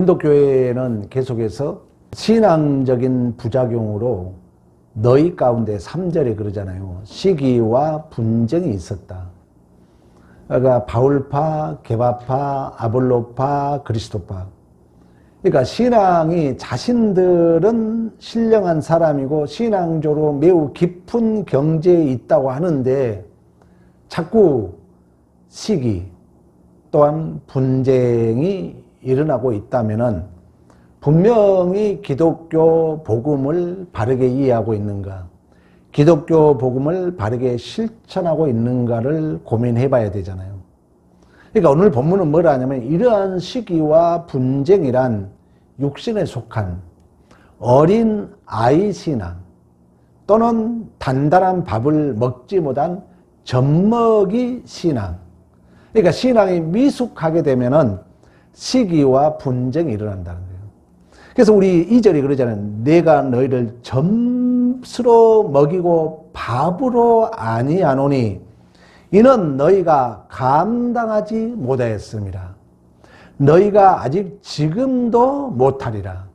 인도교회는 계속해서 신앙적인 부작용으로 너희 가운데 3절에 그러잖아요. 시기와 분쟁이 있었다. 그러니까 바울파, 게바파, 아볼로파, 그리스도파. 그러니까 신앙이 자신들은 신령한 사람이고 신앙적으로 매우 깊은 경지에 있다고 하는데 자꾸 시기 또한 분쟁이 일어나고 있다면은 분명히 기독교 복음을 바르게 이해하고 있는가, 기독교 복음을 바르게 실천하고 있는가를 고민해 봐야 되잖아요. 그러니까 오늘 본문은 뭐라 하냐면 이러한 시기와 분쟁이란 육신에 속한 어린 아이 신앙 또는 단단한 밥을 먹지 못한 젖먹이 신앙. 그러니까 신앙이 미숙하게 되면은 시기와 분쟁이 일어난다는 거예요. 그래서 우리 2절이 그러잖아요. 내가 너희를 젖으로 먹이고 밥으로 아니하노니 이는 너희가 감당하지 못하였습니다. 너희가 아직 지금도 못하리라.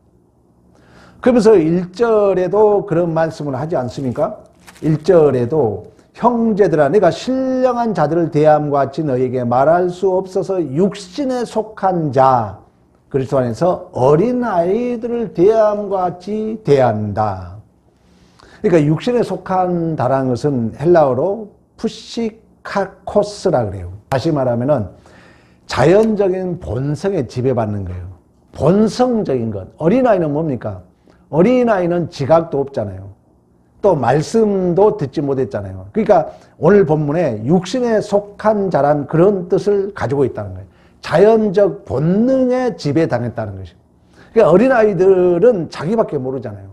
그러면서 1절에도 그런 말씀을 하지 않습니까? 1절에도 형제들아 내가 신령한 자들을 대함과 같이 너희에게 말할 수 없어서 육신에 속한 자 그리스도 안에서 어린아이들을 대함과 같이 대한다. 그러니까 육신에 속한다라는 것은 헬라어로 푸시카코스라 그래요. 다시 말하면은 자연적인 본성에 지배받는 거예요. 본성적인 것. 어린아이는 뭡니까? 어린아이는 지각도 없잖아요. 또 말씀도 듣지 못했잖아요. 그러니까 오늘 본문에 육신에 속한 자란 그런 뜻을 가지고 있다는 거예요. 자연적 본능에 지배당했다는 것이죠. 그러니까 어린아이들은 자기밖에 모르잖아요.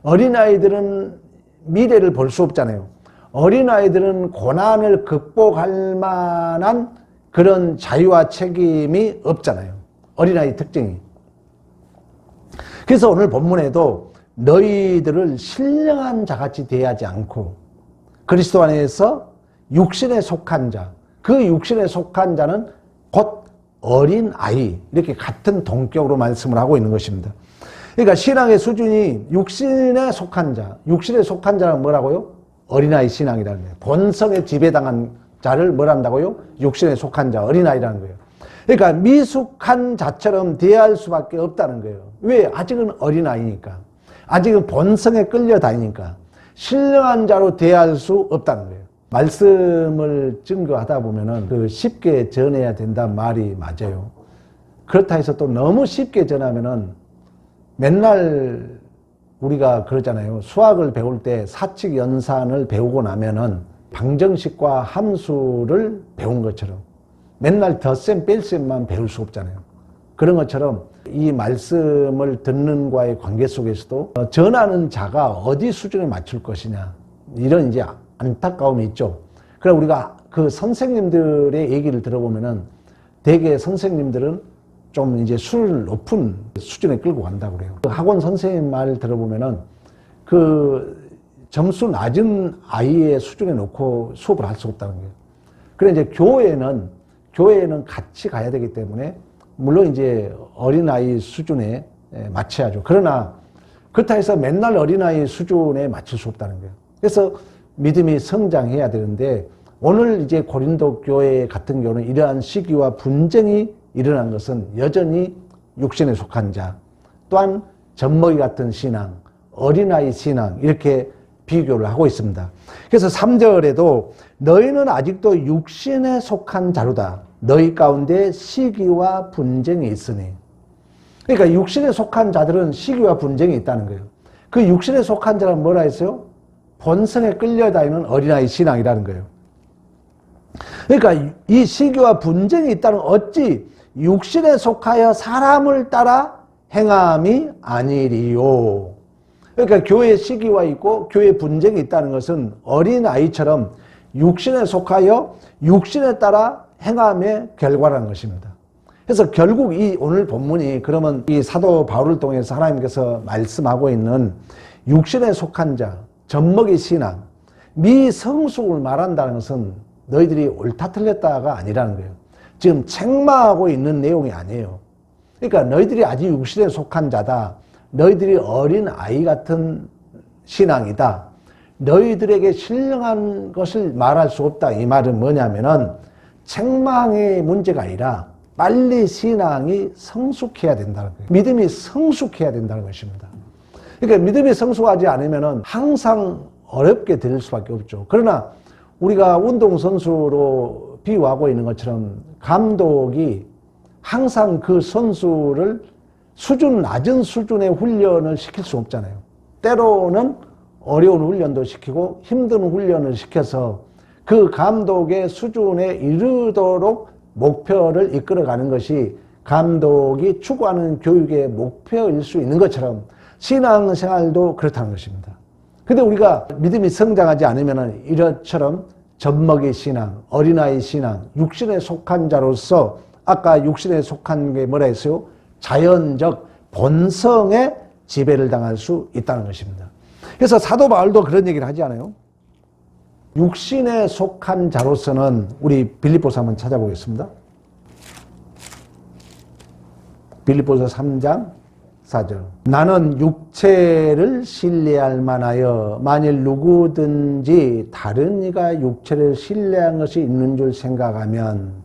어린아이들은 미래를 볼 수 없잖아요. 어린아이들은 고난을 극복할 만한 그런 자유와 책임이 없잖아요. 어린아이 특징이. 그래서 오늘 본문에도 너희들을 신령한 자같이 대하지 않고 그리스도 안에서 육신에 속한 자, 그 육신에 속한 자는 곧 어린아이, 이렇게 같은 동격으로 말씀을 하고 있는 것입니다. 그러니까 신앙의 수준이 육신에 속한 자, 육신에 속한 자는 뭐라고요? 어린아이 신앙이라는 거예요. 본성에 지배당한 자를 뭐란다고요? 육신에 속한 자, 어린아이라는 거예요. 그러니까 미숙한 자처럼 대할 수밖에 없다는 거예요. 왜? 아직은 어린아이니까. 아직은 본성에 끌려다니니까 신령한 자로 대할 수 없다는 거예요. 말씀을 증거하다 보면은 쉽게 전해야 된다는 말이 맞아요. 그렇다 해서 또 너무 쉽게 전하면은 맨날 우리가 그러잖아요. 수학을 배울 때 사칙 연산을 배우고 나면은 방정식과 함수를 배운 것처럼 맨날 덧셈 뺄셈만 배울 수 없잖아요. 그런 것처럼 이 말씀을 듣는 과의 관계 속에서도 전하는 자가 어디 수준에 맞출 것이냐 이런 이제 안타까움이 있죠. 그럼 우리가 그 선생님들의 얘기를 들어보면은 대개 선생님들은 좀 이제 수를 높은 수준에 끌고 간다고 그래요. 그 학원 선생님 말 들어보면은 그 점수 낮은 아이의 수준에 놓고 수업을 할 수 없다는 거예요. 그래 이제 교회는 같이 가야 되기 때문에 물론 이제 어린아이 수준에 맞춰야죠. 그러나 그렇다 해서 맨날 어린아이 수준에 맞출 수 없다는 거예요. 그래서 믿음이 성장해야 되는데 오늘 이제 고린도 교회 같은 경우는 이러한 시기와 분쟁이 일어난 것은 여전히 육신에 속한 자, 또한 젖먹이 같은 신앙, 어린아이 신앙 이렇게 비교를 하고 있습니다. 그래서 3절에도 너희는 아직도 육신에 속한 자로다. 너희 가운데 시기와 분쟁이 있으니. 그러니까 육신에 속한 자들은 시기와 분쟁이 있다는 거예요. 그 육신에 속한 자는 뭐라 했어요? 본성에 끌려다니는 어린아이 신앙이라는 거예요. 그러니까 이 시기와 분쟁이 있다는 어찌 육신에 속하여 사람을 따라 행함이 아니리요. 그러니까 교회 시기와 있고 교회 분쟁이 있다는 것은 어린아이처럼 육신에 속하여 육신에 따라 행함의 결과라는 것입니다. 그래서 결국 이 오늘 본문이 그러면 이 사도 바울을 통해서 하나님께서 말씀하고 있는 육신에 속한 자, 젖먹이 신앙, 미성숙을 말한다는 것은 너희들이 옳다 틀렸다가 아니라는 거예요. 지금 책망하고 있는 내용이 아니에요. 그러니까 너희들이 아직 육신에 속한 자다. 너희들이 어린 아이 같은 신앙이다. 너희들에게 신령한 것을 말할 수 없다. 이 말은 뭐냐면은 책망의 문제가 아니라 빨리 신앙이 성숙해야 된다는 거예요. 믿음이 성숙해야 된다는 것입니다. 그러니까 믿음이 성숙하지 않으면은 항상 어렵게 될 수밖에 없죠. 그러나 우리가 운동선수로 비유하고 있는 것처럼 감독이 항상 그 선수를 낮은 수준의 훈련을 시킬 수 없잖아요. 때로는 어려운 훈련도 시키고 힘든 훈련을 시켜서 그 감독의 수준에 이르도록 목표를 이끌어가는 것이 감독이 추구하는 교육의 목표일 수 있는 것처럼 신앙생활도 그렇다는 것입니다. 근데 우리가 믿음이 성장하지 않으면 이처럼 젖먹이 신앙, 어린아이 신앙, 육신에 속한 자로서 아까 육신에 속한 게 뭐라 했어요? 자연적 본성에 지배를 당할 수 있다는 것입니다. 그래서 사도 바울도 그런 얘기를 하지 않아요? 육신에 속한 자로서는 우리 빌립보서 한번 찾아보겠습니다. 빌립보서 3장 4절. 나는 육체를 신뢰할 만하여 만일 누구든지 다른 이가 육체를 신뢰한 것이 있는 줄 생각하면,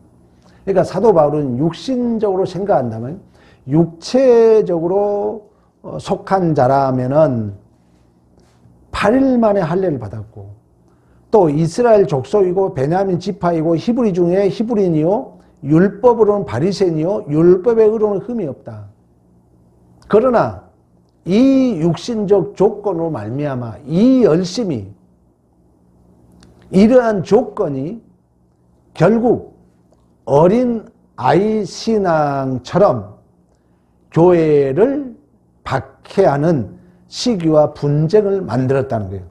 그러니까 사도 바울은 육신적으로 생각한다면 육체적으로 속한 자라면은 8일 만에 할례를 받았고 또 이스라엘 족속이고 베냐민 지파이고 히브리 중에 히브리인이요 율법으로는 바리새인이요 율법의 의로는 흠이 없다. 그러나 이 육신적 조건으로 말미암아 이 열심이, 이러한 조건이 결국 어린 아이 신앙처럼 교회를 박해하는 시기와 분쟁을 만들었다는 거예요.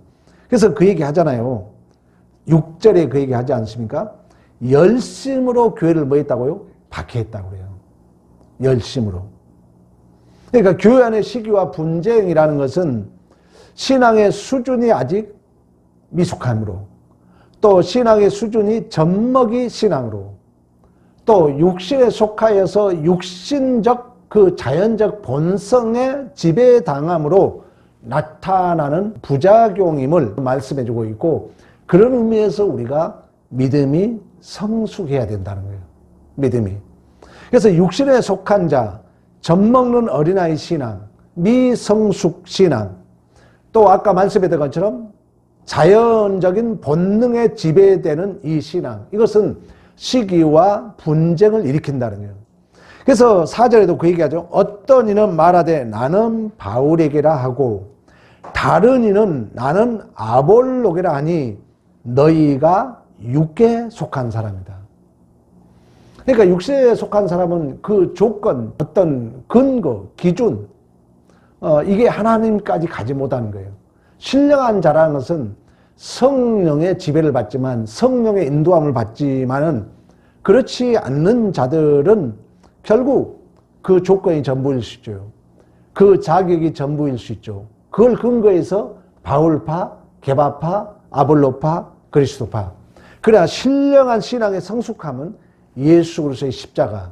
그래서 그 얘기 하잖아요. 6절에 그 얘기 하지 않습니까? 열심으로 교회를 뭐 했다고요? 박해했다고 그래요. 열심으로. 그러니까 교회 안의 시기와 분쟁이라는 것은 신앙의 수준이 아직 미숙함으로, 또 신앙의 수준이 젖먹이 신앙으로, 또 육신에 속하여서 육신적 그 자연적 본성에 지배당함으로 나타나는 부작용임을 말씀해주고 있고, 그런 의미에서 우리가 믿음이 성숙해야 된다는 거예요. 믿음이. 그래서 육신에 속한 자, 젖먹는 어린아이 신앙, 미성숙 신앙, 또 아까 말씀했던 것처럼 자연적인 본능에 지배되는 이 신앙, 이것은 시기와 분쟁을 일으킨다는 거예요. 그래서 4절에도 그 얘기하죠. 어떤 이는 말하되 나는 바울에게라 하고 다른 이는 나는 아볼로게라 하니 너희가 육에 속한 사람이다. 그러니까 육세에 속한 사람은 그 조건, 어떤 근거, 기준, 이게 하나님까지 가지 못하는 거예요. 신령한 자라는 것은 성령의 지배를 받지만, 성령의 인도함을 받지만은 그렇지 않는 자들은 결국 그 조건이 전부일 수 있죠. 그 자격이 전부일 수 있죠. 그걸 근거해서 바울파, 게바파, 아볼로파, 그리스도파. 그래야 신령한 신앙의 성숙함은 예수 그리스도의 십자가,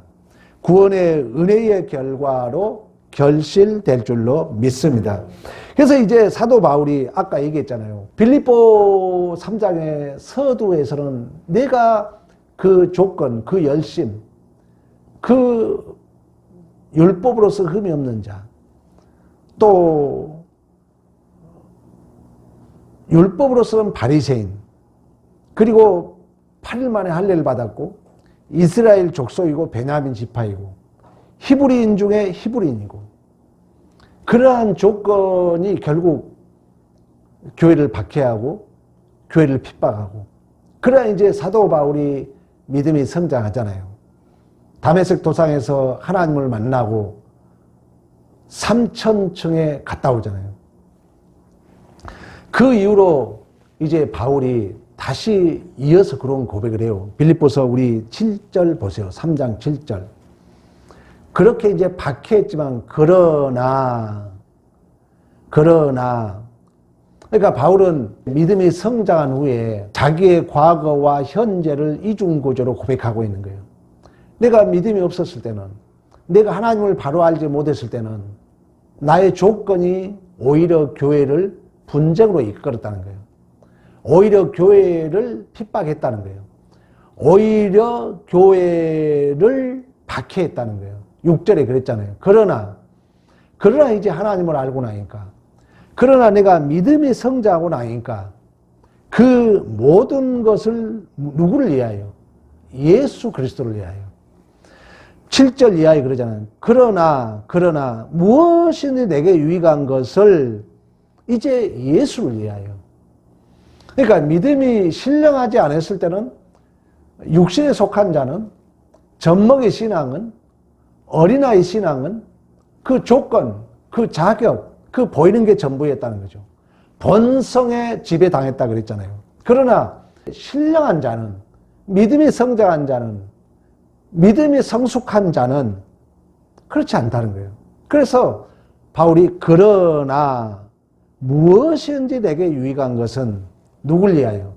구원의 은혜의 결과로 결실될 줄로 믿습니다. 그래서 이제 사도 바울이 아까 얘기했잖아요. 빌립보 3장의 서두에서는 내가 그 조건, 그 열심, 그 율법으로서 흠이 없는 자, 또 율법으로서는 바리새인, 그리고 8일 만에 할례를 받았고 이스라엘 족속이고 베냐민 지파이고 히브리인 중에 히브리인이고, 그러한 조건이 결국 교회를 박해하고 교회를 핍박하고, 그래야 이제 사도 바울이 믿음이 성장하잖아요. 다메섹 도상에서 하나님을 만나고 3000층에 갔다 오잖아요. 그 이후로 이제 바울이 다시 이어서 그런 고백을 해요. 빌립보서 우리 7절 보세요. 3장 7절. 그렇게 이제 박해했지만 그러나 그러니까 바울은 믿음이 성장한 후에 자기의 과거와 현재를 이중구조로 고백하고 있는 거예요. 내가 믿음이 없었을 때는 내가 하나님을 바로 알지 못했을 때는 나의 조건이 오히려 교회를 분쟁으로 이끌었다는 거예요. 오히려 교회를 핍박했다는 거예요. 오히려 교회를 박해했다는 거예요. 6절에 그랬잖아요. 그러나 이제 하나님을 알고 나니까, 그러나 내가 믿음이 성장하고 나니까 그 모든 것을 누구를 위하여? 예수 그리스도를 위하여. 7절 이하에 그러잖아요. 그러나 무엇이든지 내게 유익한 것을 이제 예수를 위하여. 그러니까 믿음이 신령하지 않았을 때는, 육신에 속한 자는, 젖먹이 신앙은, 어린아이 신앙은 그 조건, 그 자격, 그 보이는 게 전부였다는 거죠. 본성에 지배당했다 그랬잖아요. 그러나 신령한 자는, 믿음이 성장한 자는, 믿음이 성숙한 자는 그렇지 않다는 거예요. 그래서 바울이 그러나 무엇이든지 내게 유익한 것은 누굴 위하여?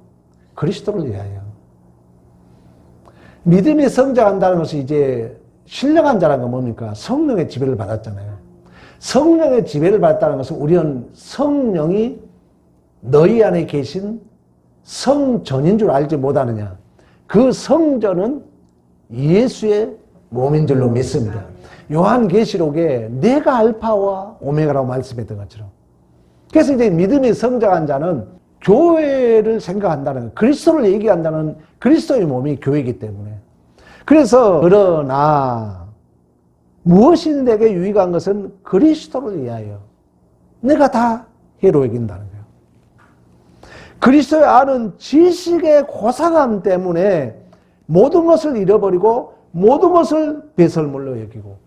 그리스도를 위하여. 믿음이 성장한다는 것은 이제 신령한 자라는 건 뭡니까? 성령의 지배를 받았잖아요. 성령의 지배를 받았다는 것은 우리는 성령이 너희 안에 계신 성전인 줄 알지 못하느냐. 그 성전은 예수의 몸인 줄로 믿습니다. 요한계시록에 내가 알파와 오메가라고 말씀했던 것처럼. 그래서 이제 믿음이 성장한 자는 교회를 생각한다는 거예요. 그리스도를 얘기한다는, 그리스도의 몸이 교회이기 때문에. 그래서 그러나 무엇이 내게 유익한 것은 그리스도를 위하여. 내가 다 해로 여긴다는 거예요. 그리스도의 아는 지식의 고상함 때문에 모든 것을 잃어버리고 모든 것을 배설물로 여기고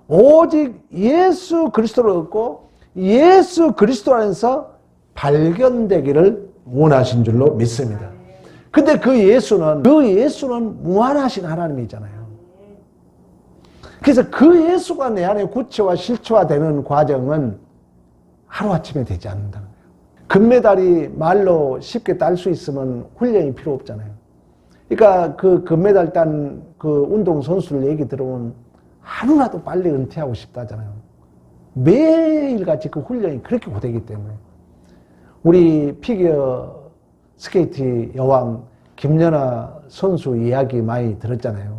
오직 예수 그리스도를 얻고 예수 그리스도 안에서 발견되기를 원하신 줄로 믿습니다. 근데 그 예수는 무한하신 하나님이잖아요. 그래서 그 예수가 내 안에 구체화 실체화되는 과정은 하루아침에 되지 않는다는 거예요. 금메달이 말로 쉽게 딸 수 있으면 훈련이 필요 없잖아요. 그러니까 그 금메달 딴 그 운동선수를 얘기 들어보면 하루라도 빨리 은퇴하고 싶다잖아요. 매일같이 그 훈련이 그렇게 고되기 때문에. 우리 피겨 스케이트 여왕 김연아 선수 이야기 많이 들었잖아요.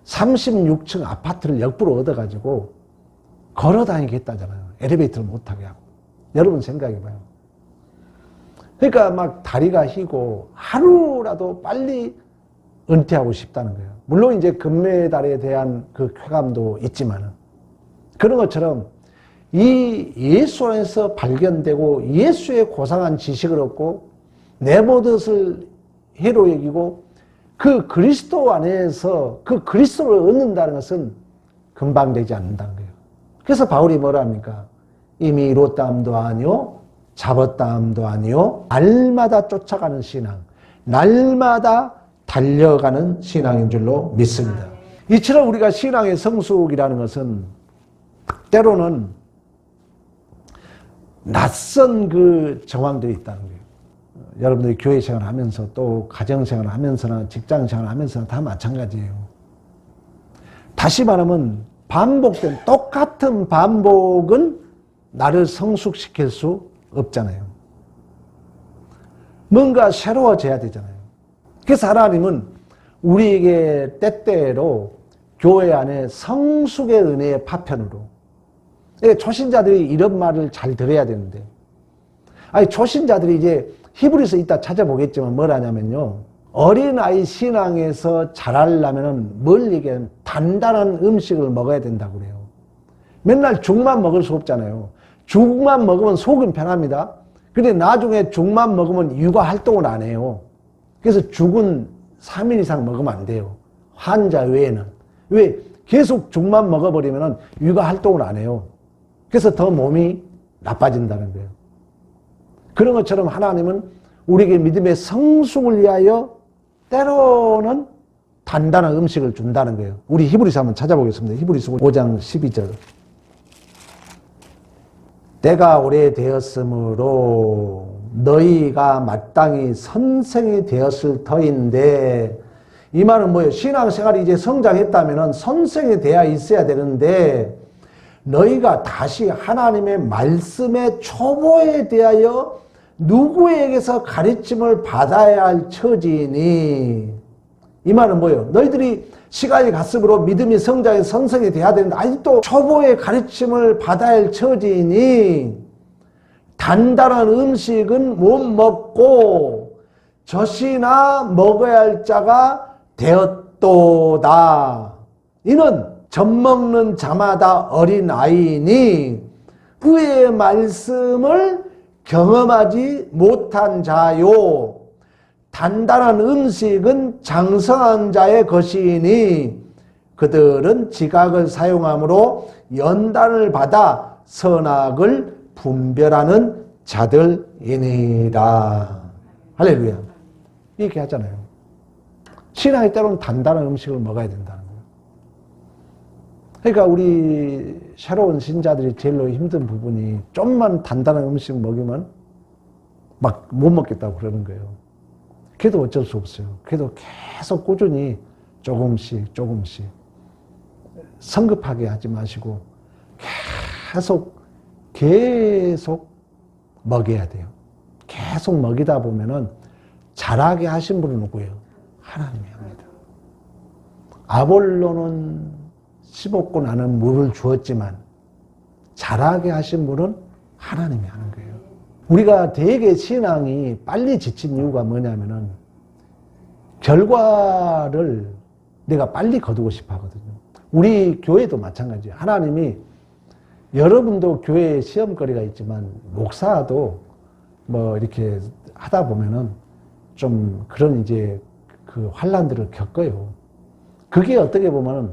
36층 아파트를 역부로 얻어가지고 걸어 다니겠다잖아요. 엘리베이터를 못 타게 하고. 여러분 생각해봐요. 그러니까 막 다리가 휘고 하루라도 빨리 은퇴하고 싶다는 거예요. 물론 이제 금메달에 대한 그 쾌감도 있지만은 그런 것처럼 이 예수 안에서 발견되고 예수의 고상한 지식을 얻고 내 모든 것을 해로 여기고 그 그리스도 안에서 그 그리스도를 얻는다는 것은 금방 되지 않는다는 거예요. 그래서 바울이 뭐라 합니까? 이미 이뤘다함도 아니요 잡았다함도 아니요 날마다 쫓아가는 신앙, 날마다 달려가는 신앙인 줄로 믿습니다. 이처럼 우리가 신앙의 성숙이라는 것은 때로는 낯선 그 정황들이 있다는 거예요. 여러분들이 교회 생활을 하면서 또 가정 생활을 하면서나 직장 생활을 하면서나 다 마찬가지예요. 다시 말하면 반복된 똑같은 반복은 나를 성숙시킬 수 없잖아요. 뭔가 새로워져야 되잖아요. 그래서 하나님은 우리에게 때때로 교회 안에 성숙의 은혜의 파편으로, 초신자들이 이런 말을 잘 들어야 되는데, 아니 초신자들이 이제 히브리서 이따 찾아보겠지만 뭘 하냐면요, 어린아이 신앙에서 자라려면 뭘 얘기하면 단단한 음식을 먹어야 된다고 그래요. 맨날 죽만 먹을 수 없잖아요. 죽만 먹으면 속은 편합니다. 근데 나중에 죽만 먹으면 육아 활동을 안 해요. 그래서 죽은 3일 이상 먹으면 안 돼요. 환자 외에는. 왜? 계속 죽만 먹어버리면 육아 활동을 안 해요. 그래서 더 몸이 나빠진다는 거예요. 그런 것처럼 하나님은 우리에게 믿음의 성숙을 위하여 때로는 단단한 음식을 준다는 거예요. 우리 히브리서 한번 찾아보겠습니다. 히브리서 5장 12절. 때가 오래되었으므로 너희가 마땅히 선생이 되었을 터인데 이 말은 뭐예요? 신앙생활이 이제 성장했다면 선생이 되어 있어야 되는데 너희가 다시 하나님의 말씀의 초보에 대하여 누구에게서 가르침을 받아야 할 처지니, 이 말은 뭐예요? 너희들이 시간이 갔으므로 믿음이 성장해 선생이 되어야 되는데 아직도 초보의 가르침을 받아야 할 처지니 단단한 음식은 못 먹고 젖이나 먹어야 할 자가 되었도다. 이는 젖 먹는 자마다 어린아이니 그의 말씀을 경험하지 못한 자요. 단단한 음식은 장성한 자의 것이니 그들은 지각을 사용함으로 연단을 받아 선악을 분별하는 자들이니라. 할렐루야. 이렇게 하잖아요. 신앙이 때로는 단단한 음식을 먹어야 된다는 거예요. 그러니까 우리 새로운 신자들이 제일로 힘든 부분이 좀만 단단한 음식 먹이면 막 못 먹겠다고 그러는 거예요. 그래도 어쩔 수 없어요. 그래도 계속 꾸준히 조금씩 성급하게 하지 마시고 계속 먹여야 돼요. 계속 먹이다 보면은 자라게 하신 분은 누구예요? 하나님이 합니다. 아볼로는 씹었고 나는 물을 주었지만 자라게 하신 분은 하나님이 하는 거예요. 우리가 되게 신앙이 빨리 지친 이유가 뭐냐면은 결과를 내가 빨리 거두고 싶어 하거든요. 우리 교회도 마찬가지예요. 하나님이 여러분도 교회에 시험거리가 있지만 목사도 뭐 이렇게 하다 보면은 좀 그런 이제 그 환난들을 겪어요. 그게 어떻게 보면은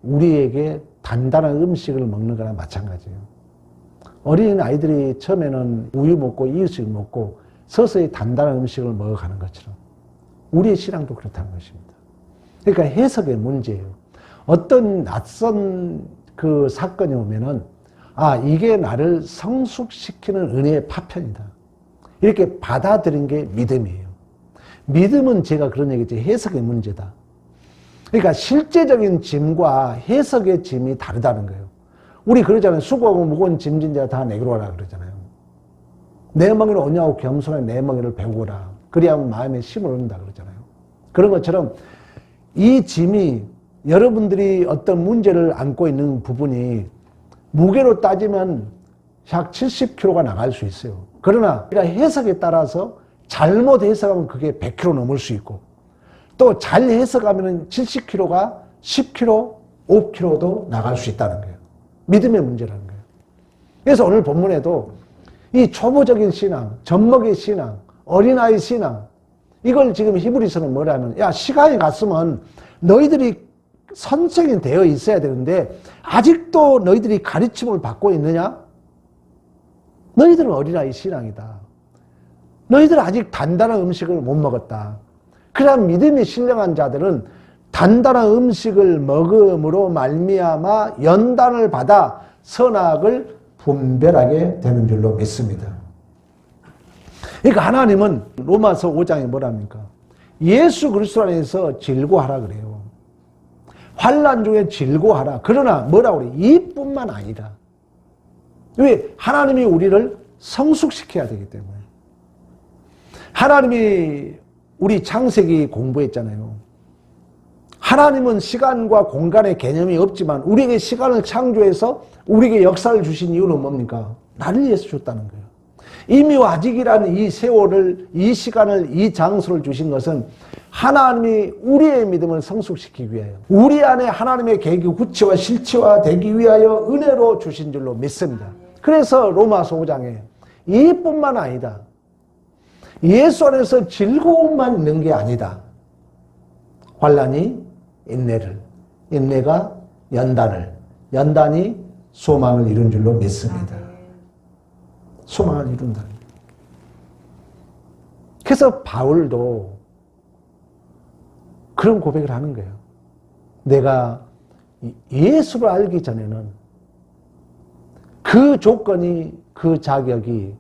우리에게 단단한 음식을 먹는 거랑 마찬가지예요. 어린 아이들이 처음에는 우유 먹고 이유식 먹고 서서히 단단한 음식을 먹어가는 것처럼 우리의 신앙도 그렇다는 것입니다. 그러니까 해석의 문제예요. 어떤 낯선 그 사건이 오면은 이게 나를 성숙시키는 은혜의 파편이다. 이렇게 받아들인 게 믿음이에요. 믿음은 제가 그런 얘기죠. 해석의 문제다. 그러니까 실제적인 짐과 해석의 짐이 다르다는 거예요. 우리 그러잖아요. 수고하고 무거운 짐진 자가 다 내게로 와라 그러잖아요. 내 멍에를 언약하고 겸손하게 내 멍에를 배우라. 그리하면 마음에 힘을 얻는다 그러잖아요. 그런 것처럼 이 짐이 여러분들이 어떤 문제를 안고 있는 부분이 무게로 따지면 약 70kg가 나갈 수 있어요. 그러나 해석에 따라서 잘못 해석하면 그게 100kg 넘을 수 있고 또 잘 해석하면 70kg가 10kg, 5kg도 나갈 수 있다는 거예요. 믿음의 문제라는 거예요. 그래서 오늘 본문에도 이 초보적인 신앙, 젖먹이 신앙, 어린아이 신앙 이걸 지금 히브리서는 뭐라면 시간이 갔으면 너희들이 선생이 되어 있어야 되는데 아직도 너희들이 가르침을 받고 있느냐? 너희들은 어린아이 신앙이다. 너희들은 아직 단단한 음식을 못 먹었다. 그러나 믿음이 신령한 자들은 단단한 음식을 먹음으로 말미암아 연단을 받아 선악을 분별하게 되는 줄로 믿습니다. 그러니까 하나님은 로마서 5장에 뭐랍니까? 예수 그리스도 안에서 즐거워하라 그래요. 환난 중에 즐거워하라. 그러나 뭐라고 그래요? 이뿐만 아니라. 왜? 하나님이 우리를 성숙시켜야 되기 때문에. 하나님이 우리 창세기 공부했잖아요. 하나님은 시간과 공간의 개념이 없지만 우리에게 시간을 창조해서 우리에게 역사를 주신 이유는 뭡니까? 나를 위해서 줬다는 거예요. 이미와 아직이라는 이 세월을, 이 시간을, 이 장소를 주신 것은 하나님이 우리의 믿음을 성숙시키기 위하여 우리 안에 하나님의 계획이 구체와 실체화되기 위하여 은혜로 주신 줄로 믿습니다. 그래서 로마서 5장에 이뿐만 아니다. 예수 안에서 즐거움만 있는 게 아니다. 환난이 인내를, 인내가 연단을, 연단이 소망을 이룬 줄로 믿습니다. 소망을 이룬다. 그래서 바울도 그런 고백을 하는 거예요. 내가 예수를 알기 전에는 그 조건이, 그 자격이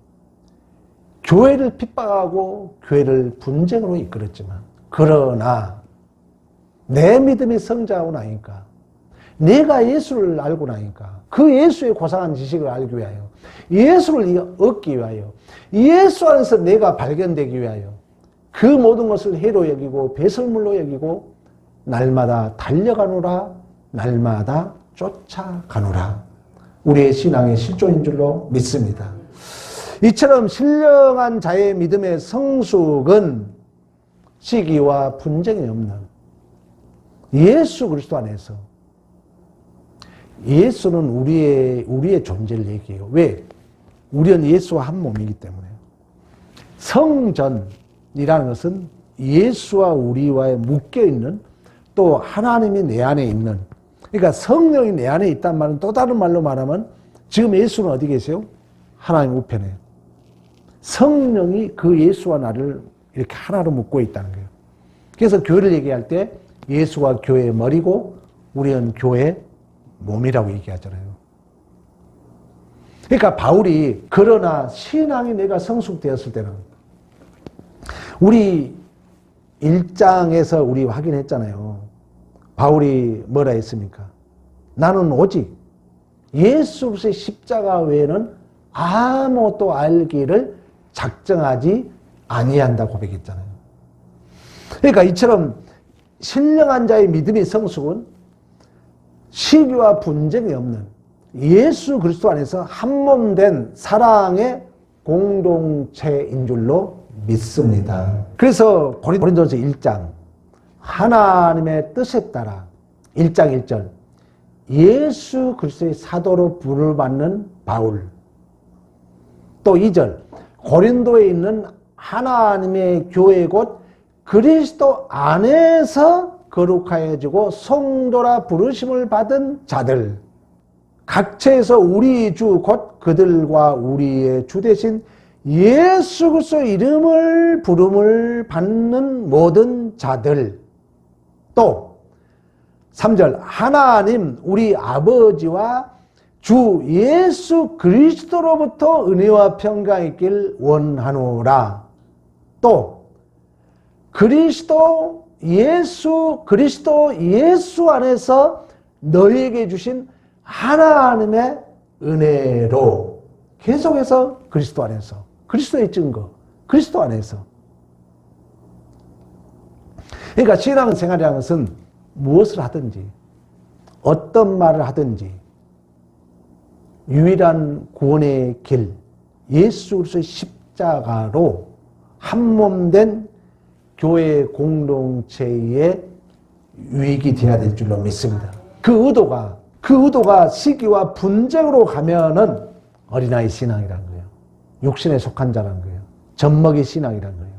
교회를 핍박하고 교회를 분쟁으로 이끌었지만, 그러나 내 믿음이 성장하고 나니까, 내가 예수를 알고 나니까, 그 예수의 고상한 지식을 알기 위하여, 예수를 얻기 위하여, 예수 안에서 내가 발견되기 위하여 그 모든 것을 해로 여기고 배설물로 여기고 날마다 달려가노라, 날마다 쫓아가노라. 우리의 신앙의 실존인 줄로 믿습니다. 이처럼 신령한 자의 믿음의 성숙은 시기와 분쟁이 없는 예수 그리스도 안에서, 예수는 우리의 존재를 얘기해요. 왜? 우리는 예수와 한 몸이기 때문에. 성전이라는 것은 예수와 우리와의 묶여있는, 또 하나님이 내 안에 있는, 그러니까 성령이 내 안에 있단 말은 또 다른 말로 말하면 지금 예수는 어디 계세요? 하나님 우편에. 성령이 그 예수와 나를 이렇게 하나로 묶고 있다는 거예요. 그래서 교회를 얘기할 때 예수가 교회의 머리고 우리는 교회의 몸이라고 얘기하잖아요. 그러니까 바울이 그러나 신앙이 내가 성숙되었을 때는, 우리 1장에서 우리 확인했잖아요. 바울이 뭐라 했습니까? 나는 오직 예수 그리스도의 십자가 외에는 아무것도 알기를 작정하지 아니한다 고백했잖아요. 그러니까 이처럼 신령한 자의 믿음의 성숙은 시기와 분쟁이 없는 예수 그리스도 안에서 한몸된 사랑의 공동체인 줄로 믿습니다. 그래서 고린도전서 1장 하나님의 뜻에 따라 1장 1절 예수 그리스도의 사도로 부름을 받는 바울, 또 2절 고린도에 있는 하나님의 교회 곧 그리스도 안에서 거룩하여지고 성도라 부르심을 받은 자들, 각처에서 우리 주 곧 그들과 우리의 주 대신 예수 그리스도 이름을 부름을 받는 모든 자들, 또 3절 하나님 우리 아버지와 주 예수 그리스도로부터 은혜와 평강이 있길 원하노라. 또 그리스도 예수 안에서 너희에게 주신 하나님의 은혜로, 계속해서 그리스도 안에서, 그리스도의 증거, 그리스도 안에서. 그러니까 신앙생활이라는 것은 무엇을 하든지 어떤 말을 하든지 유일한 구원의 길, 예수 그리스도의 십자가로 한몸된 교회 공동체의 유익이 되어야 될 줄로 믿습니다. 그 의도가 시기와 분쟁으로 가면은 어린아이 신앙이라는 거예요. 육신에 속한 자라는 거예요. 젖먹이 신앙이라는 거예요.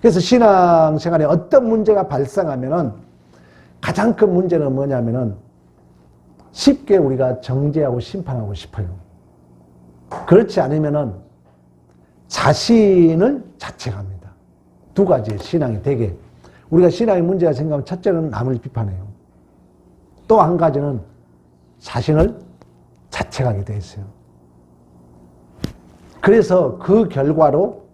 그래서 신앙생활에 어떤 문제가 발생하면은 가장 큰 문제는 뭐냐면은 쉽게 우리가 정죄하고 심판하고 싶어요. 그렇지 않으면은 자신을 자책합니다. 두 가지 신앙이 되게, 우리가 신앙의 문제가 생각하면 첫째는 남을 비판해요. 또 한 가지는 자신을 자책하게 돼 있어요. 그래서 그 결과로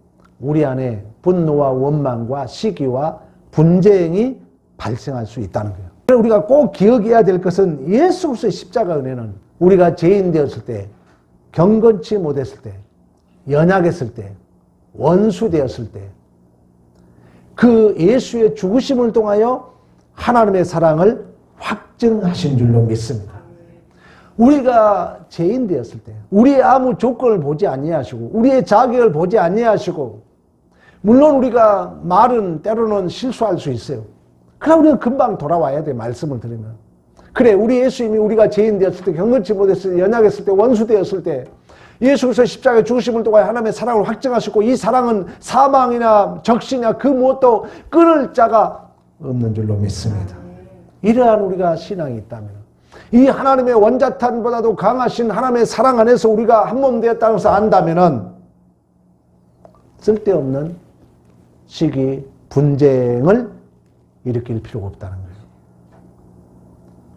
우리 안에 분노와 원망과 시기와 분쟁이 발생할 수 있다는 거예요. 우리가 꼭 기억해야 될 것은 예수 그리스도의 십자가 은혜는 우리가 죄인 되었을 때, 경건치 못했을 때, 연약했을 때, 원수 되었을 때, 그 예수의 죽으심을 통하여 하나님의 사랑을 확증하신 줄로 믿습니다. 우리가 죄인 되었을 때, 우리의 아무 조건을 보지 아니하시고, 우리의 자격을 보지 아니하시고, 물론 우리가 말은 때로는 실수할 수 있어요. 그러나 우리는 금방 돌아와야 돼, 말씀을 들으면. 그래, 우리 예수님이 우리가 죄인 되었을 때, 경건치 못했을 때, 연약했을 때, 원수 되었을 때, 예수 그리스도의 십자가의 죽으심을 통하여 하나님의 사랑을 확증하시고, 이 사랑은 사망이나 적신이나 그 무엇도 끊을 자가 없는 줄로 믿습니다. 이러한 우리가 신앙이 있다면, 이 하나님의 원자탄보다도 강하신 하나님의 사랑 안에서 우리가 한몸 되었다는 것을 안다면은 쓸데없는 시기, 분쟁을 일으킬 필요가 없다는 거예요.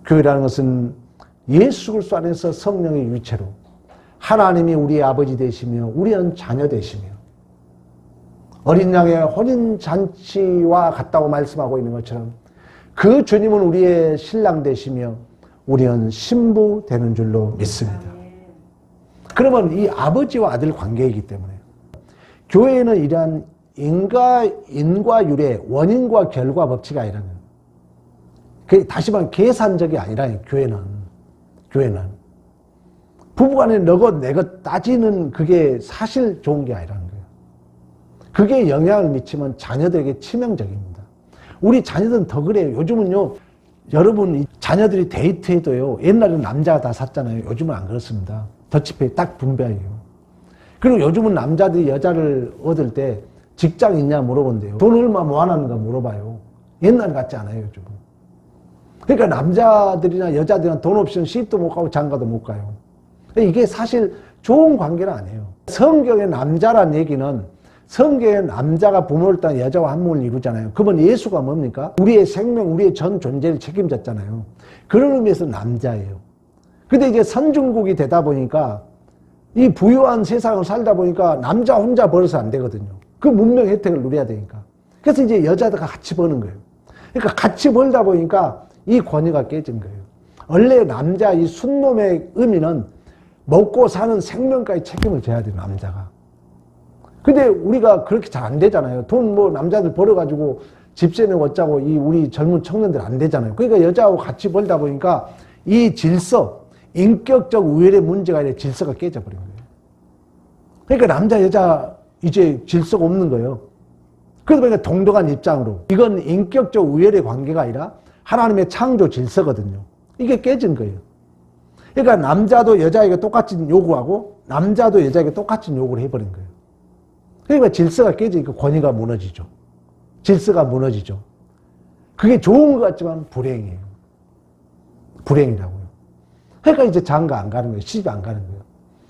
교회라는 것은 예수 그리스도 안에서 성령의 유체로 하나님이 우리의 아버지 되시며 우리는 자녀 되시며 어린 양의 혼인잔치와 같다고 말씀하고 있는 것처럼 그 주님은 우리의 신랑 되시며 우리는 신부 되는 줄로 믿습니다. 그러면 이 아버지와 아들 관계이기 때문에 교회는 이러한 인과 유래, 원인과 결과 법칙이 아니라는 거예요. 다시 말하면 계산적이 아니라 교회는 부부간에 너것 내것 따지는 그게 사실 좋은 게 아니라는 거예요. 그게 영향을 미치면 자녀들에게 치명적입니다. 우리 자녀들은 더 그래요. 요즘은요, 여러분 자녀들이 데이트해도요, 옛날에는 남자가 다 샀잖아요. 요즘은 안 그렇습니다. 더치페이 딱 분배해요. 그리고 요즘은 남자들이 여자를 얻을 때 직장 있냐 물어본대요. 돈 얼마 모아놨는가 물어봐요. 옛날 같지 않아요, 요즘은. 그러니까 남자들이나 여자들이나 돈 없이는 시집도 못 가고 장가도 못 가요. 이게 사실 좋은 관계는 아니에요. 성경의 남자란 얘기는 성경의 남자가 부모를 따라 여자와 한 몸을 이루잖아요. 그러면 예수가 뭡니까? 우리의 생명, 우리의 전 존재를 책임졌잖아요. 그런 의미에서 남자예요. 근데 이제 선진국이 되다 보니까 이 부유한 세상을 살다 보니까 남자 혼자 벌어서 안 되거든요. 그 문명 혜택을 누려야 되니까. 그래서 이제 여자들과 같이 버는 거예요. 그러니까 같이 벌다 보니까 이 권위가 깨진 거예요. 원래 남자 이 순놈의 의미는 먹고 사는 생명까지 책임을 져야 돼요, 남자가. 근데 우리가 그렇게 잘 안 되잖아요. 돈 뭐 남자들 벌어가지고 집세 내고 어쩌고 이 우리 젊은 청년들 안 되잖아요. 그러니까 여자하고 같이 벌다 보니까 이 질서, 인격적 우열의 문제가 아니라 질서가 깨져버린 거예요. 그러니까 남자, 여자 이제 질서가 없는 거예요. 그러다 보니까 동등한 입장으로. 이건 인격적 우열의 관계가 아니라 하나님의 창조 질서거든요. 이게 깨진 거예요. 그러니까 남자도 여자에게 똑같이 요구하고 남자도 여자에게 똑같이 요구를 해버린 거예요. 그러니까 질서가 깨지니까 권위가 무너지죠. 질서가 무너지죠. 그게 좋은 것 같지만 불행이에요. 불행이라고요. 그러니까 이제 장가 안 가는 거예요. 시집 안 가는 거예요.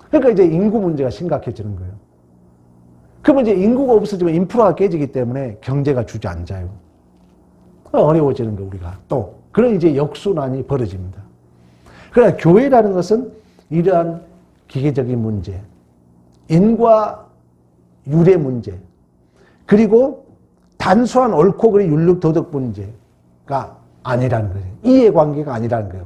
그러니까 이제 인구 문제가 심각해지는 거예요. 그러면 이제 인구가 없어지면 인프라가 깨지기 때문에 경제가 주저앉아요. 어려워지는 거예요, 우리가. 또. 그런 이제 역순환이 벌어집니다. 그러나 교회라는 것은 이러한 기계적인 문제, 인과 유래 문제, 그리고 단순한 옳고 그리 윤리 도덕 문제가 아니라는 거예요. 이해관계가 아니라는 거예요.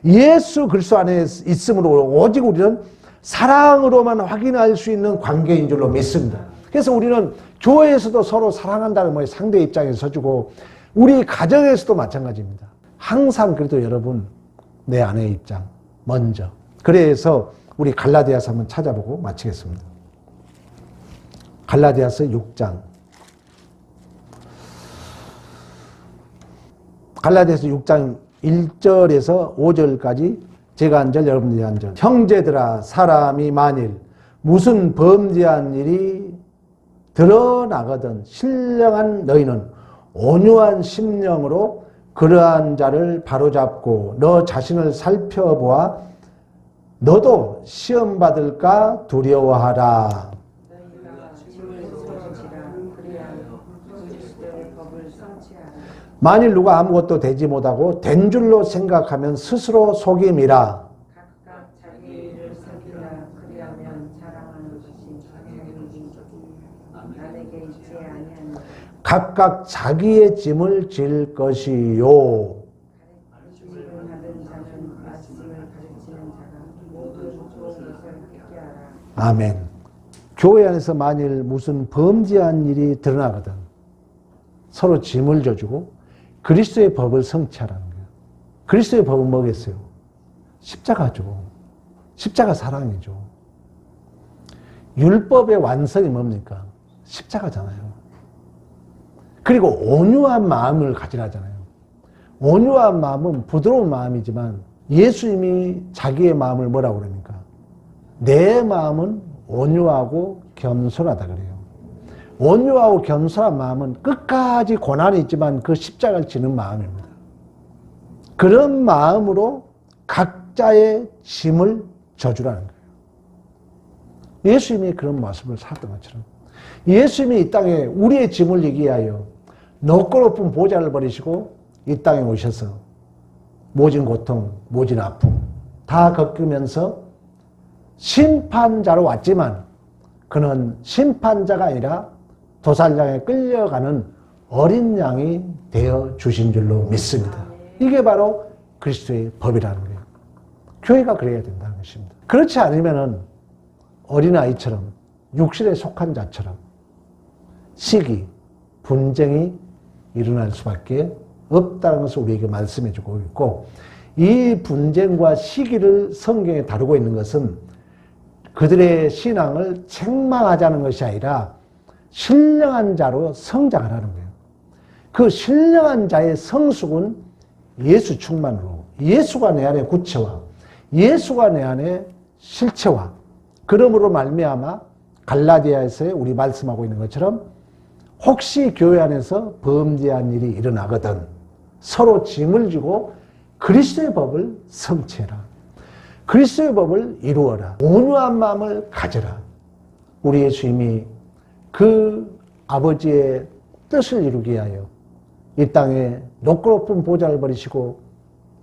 예수 그리스도 안에 있음으로 오직 우리는 사랑으로만 확인할 수 있는 관계인 줄로 믿습니다. 그래서 우리는 교회에서도 서로 사랑한다는 말에 상대 입장에 서주고 우리 가정에서도 마찬가지입니다. 항상 그래도 여러분 내 아내의 입장 먼저. 그래서 우리 갈라디아서 한번 찾아보고 마치겠습니다. 갈라디아서 6장. 갈라디아서 6장 1절에서 5절까지 제가 한 절, 여러분들이 한 절. 형제들아, 사람이 만일 무슨 범죄한 일이 드러나거든 신령한 너희는 온유한 심령으로 그러한 자를 바로잡고 너 자신을 살펴보아 너도 시험 받을까 두려워하라. 만일 누가 아무것도 되지 못하고 된 줄로 생각하면 스스로 속임이라. 각각 자기 일을 살피라. 그리하면 자랑하는 것이 남에게 있지 아니하니라. 각각 자기의 짐을 질 것이요. 가르침을 받은 자는 말씀을 가르치는 자가 모든 좋은 것을 듣게 하라. 아멘. 교회 안에서 만일 무슨 범죄한 일이 드러나거든 서로 짐을 져주고 그리스도의 법을 성취하라는 거예요. 그리스도의 법은 뭐겠어요? 십자가죠. 십자가 사랑이죠. 율법의 완성이 뭡니까? 십자가잖아요. 그리고 온유한 마음을 가지라잖아요. 온유한 마음은 부드러운 마음이지만 예수님이 자기의 마음을 뭐라고 그럽니까? 내 마음은 온유하고 겸손하다 그래요. 온유하고 겸손한 마음은 끝까지 고난이 있지만 그 십자가를 지는 마음입니다. 그런 마음으로 각자의 짐을 져주라는 거예요. 예수님이 그런 모습을 살았던 것처럼 예수님이 이 땅에 우리의 짐을 지기 위하여 높고 높은 보좌를 버리시고 이 땅에 오셔서 모진 고통, 모진 아픔 다 겪으면서 심판자로 왔지만 그는 심판자가 아니라 도살장에 끌려가는 어린 양이 되어 주신 줄로 믿습니다. 이게 바로 그리스도의 법이라는 거예요. 교회가 그래야 된다는 것입니다. 그렇지 않으면은 어린아이처럼 육신에 속한 자처럼 시기, 분쟁이 일어날 수밖에 없다는 것을 우리에게 말씀해 주고 있고, 이 분쟁과 시기를 성경에 다루고 있는 것은 그들의 신앙을 책망하자는 것이 아니라 신령한 자로 성장하라는 거예요. 그 신령한 자의 성숙은 예수 충만으로, 예수가 내 안에 구체화, 예수가 내 안에 실체화, 그러므로 말미암아 갈라디아에서 우리 말씀하고 있는 것처럼 혹시 교회 안에서 범죄한 일이 일어나거든 서로 짐을 지고 그리스도의 법을 성취해라. 그리스도의 법을 이루어라. 온유한 마음을 가져라. 우리 예수님이 그 아버지의 뜻을 이루기 위하여 이 땅에 높고 보좌를 버리시고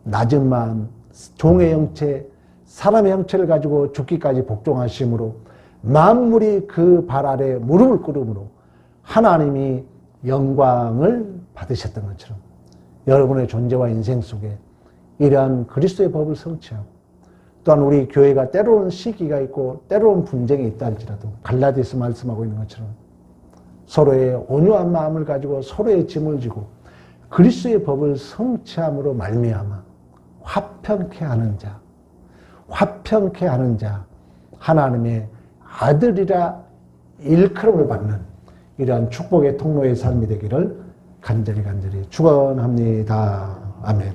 낮은 마음, 종의 형체, 사람의 형체를 가지고 죽기까지 복종하심으로 만물이 그 발 아래 무릎을 꿇음으로 하나님이 영광을 받으셨던 것처럼 여러분의 존재와 인생 속에 이러한 그리스도의 법을 성취하고, 또한 우리 교회가 때로는 시기가 있고 때로는 분쟁이 있다 할지라도 갈라디아서 말씀하고 있는 것처럼 서로의 온유한 마음을 가지고 서로의 짐을 지고 그리스도의 법을 성취함으로 말미암아 화평케 하는 자, 화평케 하는 자, 하나님의 아들이라 일컬음을 받는 이러한 축복의 통로의 삶이 되기를 간절히 축원합니다. 아멘.